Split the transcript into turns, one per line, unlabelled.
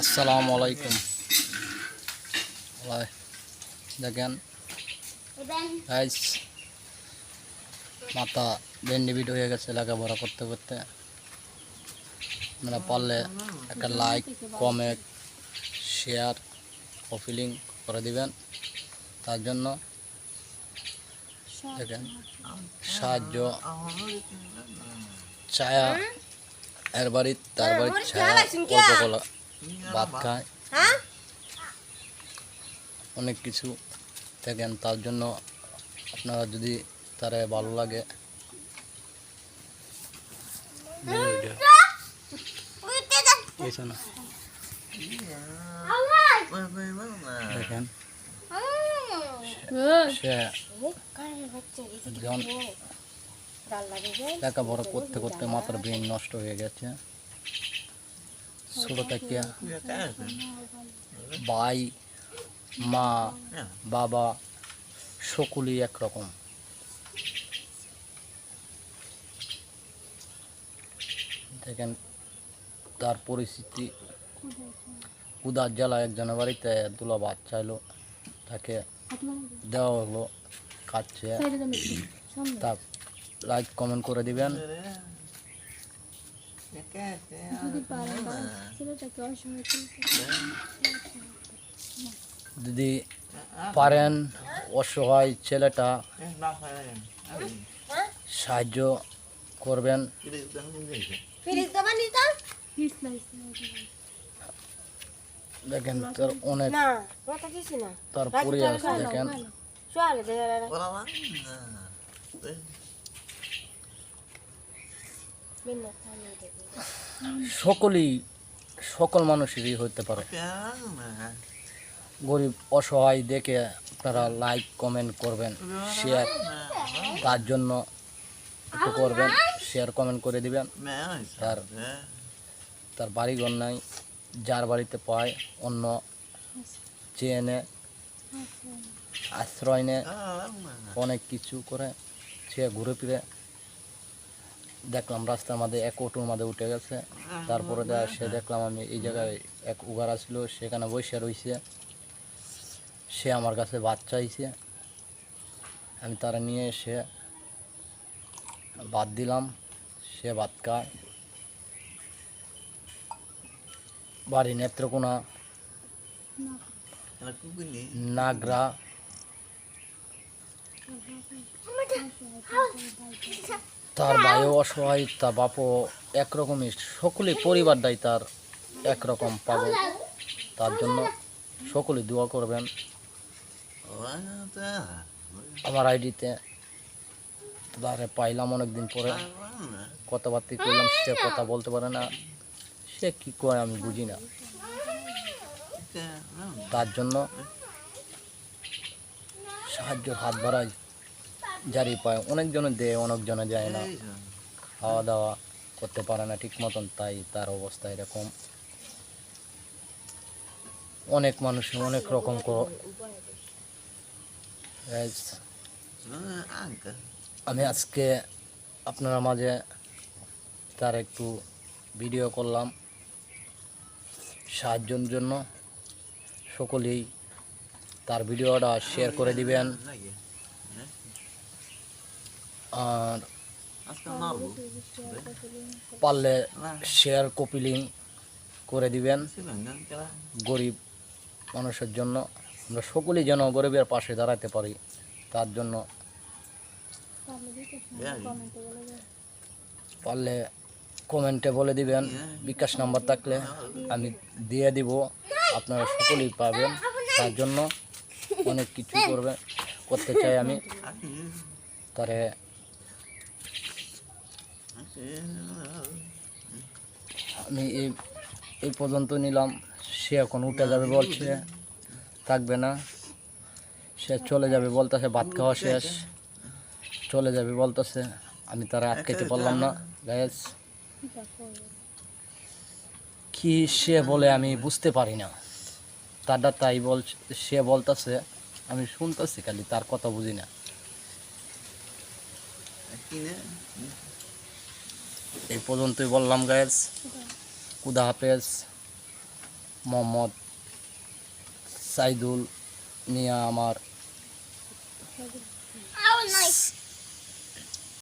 আসসালামু আলাইকুম। দেখেন গাইস, মাথা বেন্ডিবিট হয়ে গেছে লেখাপড়া করতে করতে। আপনারা পারলে একটা লাইক, কমেন্ট, শেয়ার, কপিলিং করে দিবেন। তার জন্য দেখেন সাহায্য ছায়া এর বাড়ির তার বাড়ির ছায়া অল্প কলা ভাত খায়, অনেক কিছু দেখেন। তার জন্য আপনারা যদি তারা ভালো লাগে দেখেন, সে লেখাপড়া করতে করতে মাথার ব্রেন নষ্ট হয়ে গেছে। ছোট থেকে ভাই, মা, বাবা সকলেই একরকম। দেখেন তার পরিস্থিতি, উদার জ্বালা একজনের বাড়িতে দুলা ভাত চাইলো, তাকে দেওয়া হলো, খাচ্ছে। তা লাইক কমেন্ট করে দিবেন। যদি পারেন অসহায় ছেলেটা সাহায্য করবেন। দেখেন তার অনেক তার পরিবার দেখেন, সকল মানুষেরই হতে পারে। গরিব অসহায় দেখে আপনারা লাইক কমেন্ট করবেন, শেয়ার তার জন্য একটু করবেন, শেয়ার কমেন্ট করে দিবেন। তার বাড়িঘর নাই, যার বাড়িতে পায় অন্য চেয়ে নে, আশ্রয় নে, অনেক কিছু করে সে ঘুরে ফিরে। দেখলাম রাস্তার মাঝে এক অটোর মাঝে উঠে গেছে, তারপরে সে দেখলাম আমি এই জায়গায় এক উগার আসলো, সেখানে বসে রয়েছে। সে আমার কাছে ভাত চাইছে, আমি তারা নিয়ে এসে ভাত দিলাম, সে ভাত খায়। বাড়ি নেত্রকোনা, নাগরা। তার ভাইও অসহায়, তার বাপও একরকমই, সকলেই পরিবারটাই তার একরকম পাগল। তার জন্য সকলেই দোয়া করবেন। আমার আইডিতে তারে পাইলাম অনেকদিন পরে, কথাবার্তা করলাম, সে কথা বলতে পারে না, সে কি কয় আমি বুঝি না। তার জন্য সাহায্যের হাত বাড়াই, জারি পায়। অনেকজনে দেয়, অনেকজনে যায় না, খাওয়া দাওয়া করতে পারে না ঠিক মতন, তাই তার অবস্থা এরকম। অনেক মানুষ অনেক রকম আমি আজকে আপনার মাঝে তার একটু ভিডিও করলাম সাহায্যের জন্য। সকলেই তার ভিডিওটা শেয়ার করে দিবেন, আর পারলে শেয়ার কপি লিঙ্ক করে দিবেন। গরিব মানুষের জন্য আমরা সকলেই যেন গরিবের পাশে দাঁড়াতে পারি, তার জন্য পারলে কমেন্টে বলে দিবেন। বিকাশ নাম্বার থাকলে আমি দিয়ে দিব, আপনারা সকলেই পাবেন। তার জন্য অনেক কিছু করতে চাই আমি। তারে আমি এই পর্যন্ত নিলাম। সে এখন উঠে যাবে বলছে, থাকবে না, সে চলে যাবে বলতেছে, ভাত খাওয়া শেষ, চলে যাবে বলতেছে। আমি তারা আটকাইতে পারলাম না। গাইস, কি সে বলে আমি বুঝতে পারি না, তারটা তাই সে বলতেছে, আমি শুনতেছি খালি, তার কথা বুঝি না। এই পর্যন্তই বললাম গাইস। খুদা হাফেজ। মোহাম্মদ সাইদুল মিয়া আমার